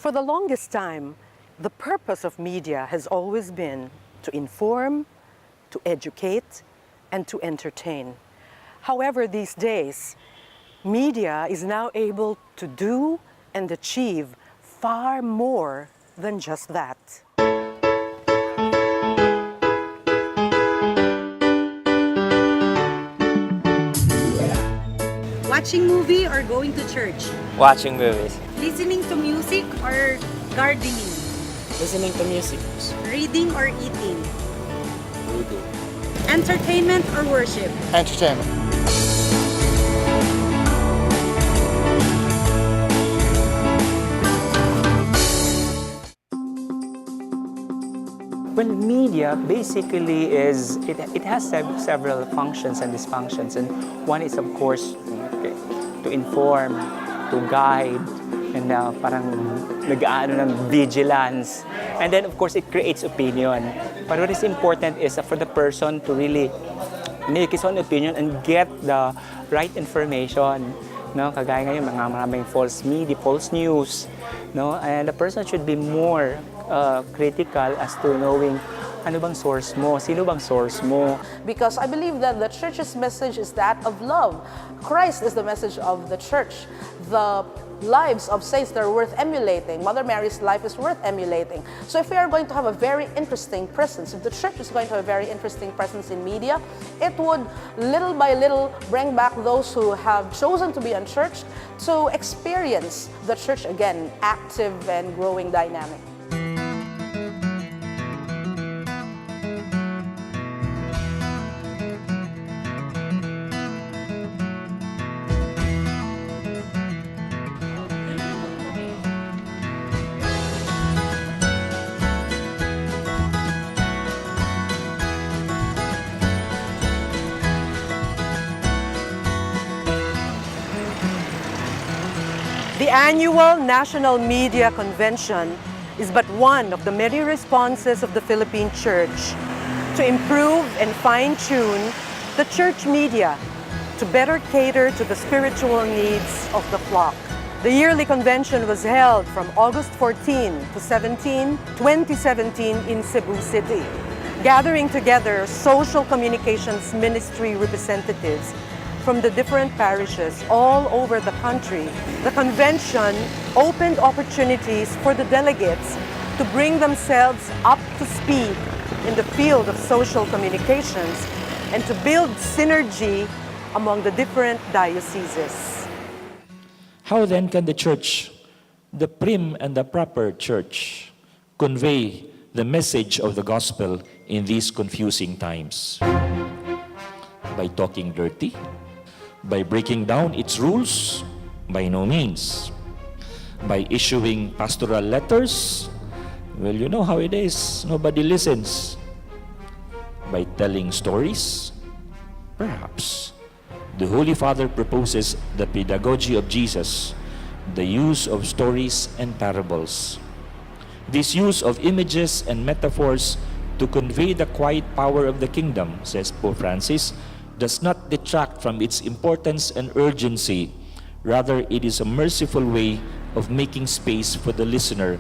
For the longest time, the purpose of media has always been to inform, to educate, and to entertain. However, these days, media is now able to do and achieve far more than just that. Watching movie or going to church? Watching movies. Listening to music or gardening? Listening to music. Reading or eating? Reading. Entertainment or worship? Entertainment. Well, media basically is, it has several functions and dysfunctions. And one is, of course, to inform, to guide, and parang nag-aano ng vigilance. And then, of course, it creates opinion. But what is important is for the person to really make his own opinion and get the right information. No, kagaya ngayon, maraming false media, false news. No, and the person should be more critical as to knowing ano bang source mo, sino bang source mo. Because I believe that the church's message is that of love. Christ is the message of the church. The lives of saints that are worth emulating. Mother Mary's life is worth emulating. So if we are going to have a very interesting presence, if the church is going to have a very interesting presence in media, it would little by little bring back those who have chosen to be unchurched to experience the church again, active and growing dynamic. The annual National Media Convention is but one of the many responses of the Philippine Church to improve and fine-tune the church media to better cater to the spiritual needs of the flock. The yearly convention was held from August 14 to 17, 2017 in Cebu City, gathering together social communications ministry representatives from the different parishes all over the country. The convention opened opportunities for the delegates to bring themselves up to speed in the field of social communications and to build synergy among the different dioceses. How then can the church, the prim and the proper church, convey the message of the gospel in these confusing times? By talking dirty? By breaking down its rules? By no means. By issuing pastoral letters? Well, you know how it is. Nobody listens. By telling stories? Perhaps. The Holy Father proposes the pedagogy of Jesus, the use of stories and parables. This use of images and metaphors to convey the quiet power of the kingdom, says Pope Francis, does not detract from its importance and urgency. Rather, it is a merciful way of making space for the listener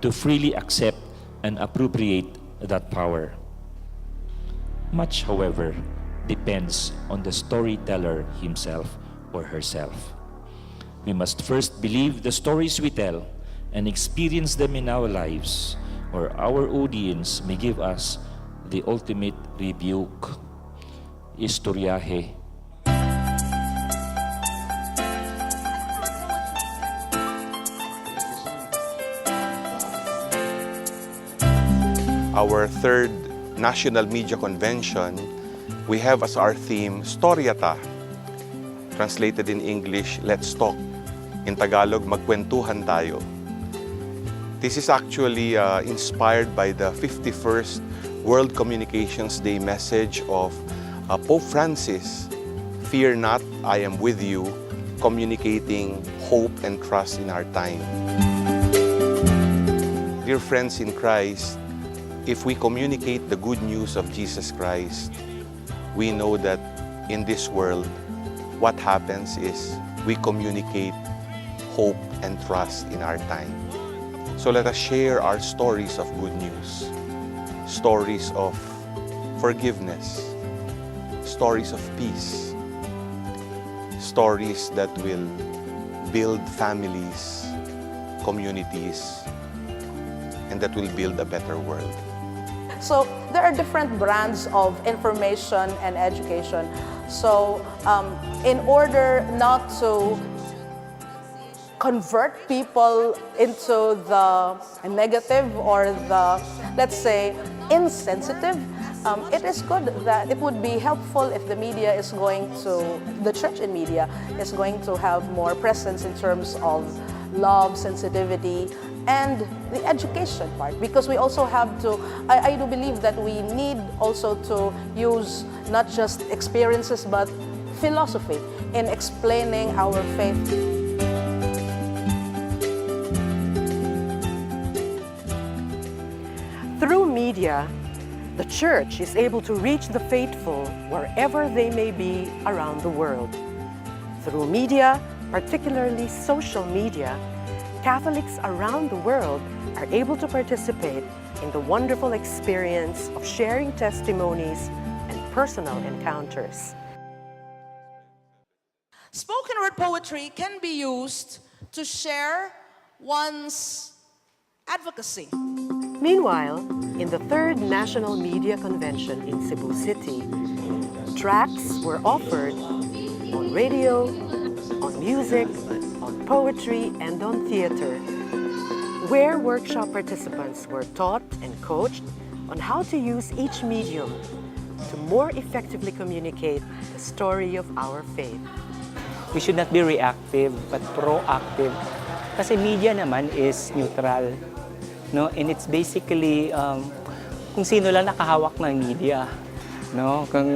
to freely accept and appropriate that power. Much, however, depends on the storyteller himself or herself. We must first believe the stories we tell and experience them in our lives, or our audience may give us the ultimate rebuke. Istoryahe. Our third National Media Convention, we have as our theme, Storyata. Translated in English, Let's Talk. In Tagalog, Magkwentuhan tayo. This is actually inspired by the 51st World Communications Day message of Pope Francis, "Fear not, I am with you," communicating hope and trust in our time. Dear friends in Christ, if we communicate the good news of Jesus Christ, we know that in this world, what happens is we communicate hope and trust in our time. So let us share our stories of good news, stories of forgiveness, stories of peace, stories that will build families, communities, and that will build a better world. So there are different brands of information and education. So in order not to convert people into the negative or the, let's say, insensitive, it is good that it would be helpful if the media is going to, the church in media is going to have more presence in terms of love, sensitivity, and the education part, because we also have to, I do believe that we need also to use not just experiences but philosophy in explaining our faith. Through media, the church is able to reach the faithful wherever they may be around the world. Through media, particularly social media, Catholics around the world are able to participate in the wonderful experience of sharing testimonies and personal encounters. Spoken word poetry can be used to share one's advocacy. Meanwhile, in the Third National Media Convention in Cebu City, tracts were offered on radio, on music, on poetry, and on theater, where workshop participants were taught and coached on how to use each medium to more effectively communicate the story of our faith. We should not be reactive but proactive. Kasi media naman is neutral. No? And it's basically kung sino lang nakahawak ng media. No? Kung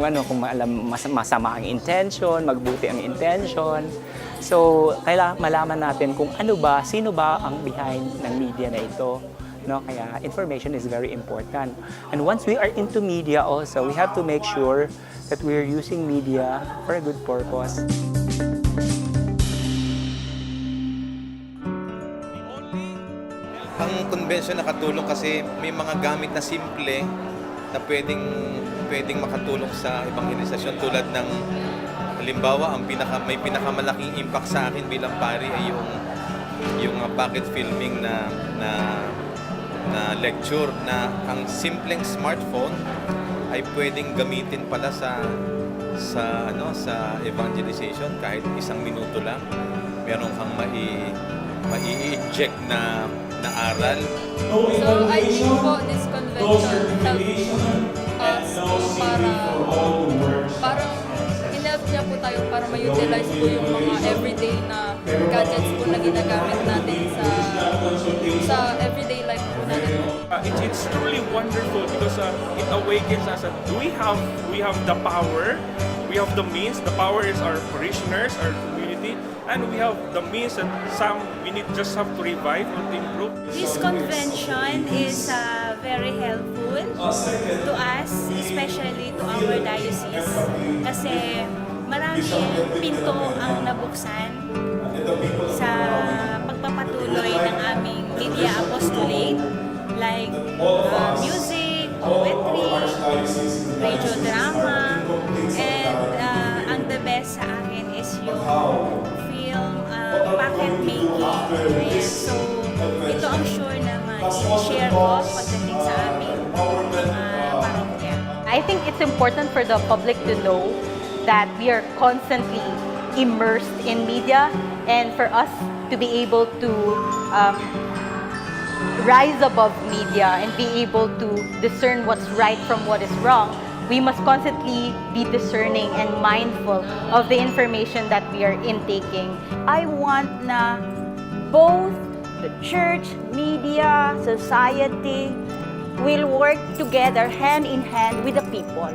masama ang intention, magbuti ang intention. So, kailangan malaman natin kung sino ba ang behind ng media na ito. No? Kaya information is very important. And once we are into media also, we have to make sure that we are using media for a good purpose. Ang convention nakatulong kasi may mga gamit na simple na pwedeng makatulong sa evangelisasyon, tulad ng halimbawa may pinakamalaking impact sa akin bilang pari ay yung pocket filming na lecture na ang simpleng smartphone ay pwedeng gamitin pala sa evangelization. Kahit 1 minuto lang meron kang mai-inject na aral. So I think po this convention helped us para in-help niya po tayo para ma-utilize po yung mga everyday na gadgets po na ginagamit natin sa everyday life po natin. It's truly wonderful because it awakens us that we have the power, we have the means. The power is our parishioners, our community, and we have the means that we just have to revive or to improve. This convention is very helpful to us, especially to our diocese, kasi maraming pinto ang nabuksan sa pagpapatuloy ng aming media apostolate, like music, poetry, radio drama, and ang the best sa akin is yung film packet making. And so, ito ang sure naman i-share ko pagdating sa aming parokya. I think it's important for the public to know that we are constantly immersed in media, and for us to be able to rise above media and be able to discern what's right from what is wrong, we must constantly be discerning and mindful of the information that we are intaking. I want na both the church, media, society will work together hand in hand with the people.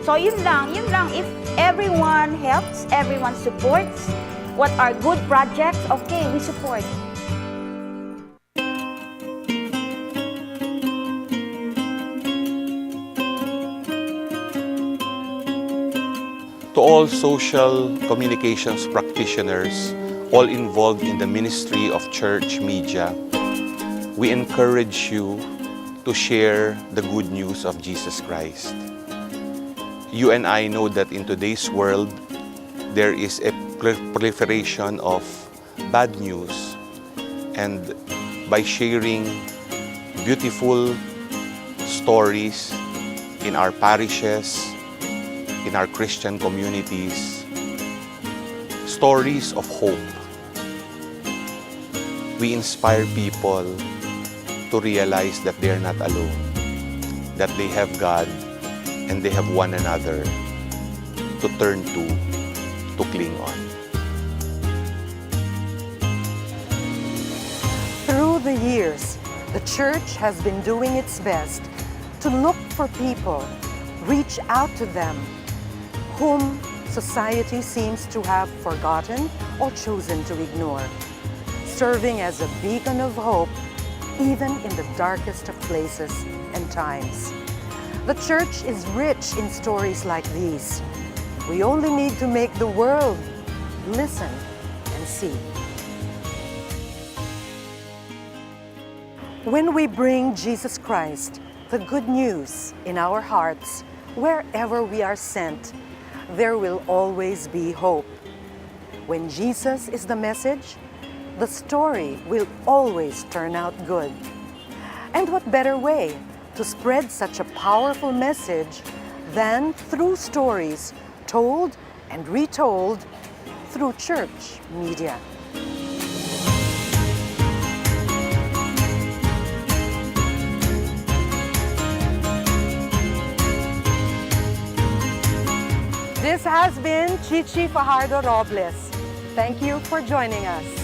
So yun lang. If everyone helps, everyone supports what are good projects, okay, we support. To all social communications practitioners, all involved in the ministry of church media, we encourage you to share the good news of Jesus Christ. You and I know that in today's world, there is a proliferation of bad news. And by sharing beautiful stories in our parishes, in our Christian communities, stories of hope, we inspire people to realize that they are not alone, that they have God and they have one another to turn to cling on. Through the years, the Church has been doing its best to look for people, reach out to them, whom society seems to have forgotten or chosen to ignore, serving as a beacon of hope even in the darkest of places and times. The Church is rich in stories like these. We only need to make the world listen and see. When we bring Jesus Christ, the good news, in our hearts, wherever we are sent, there will always be hope. When Jesus is the message, the story will always turn out good. And what better way to spread such a powerful message than through stories told and retold through church media. This has been Chichi Fajardo Robles. Thank you for joining us.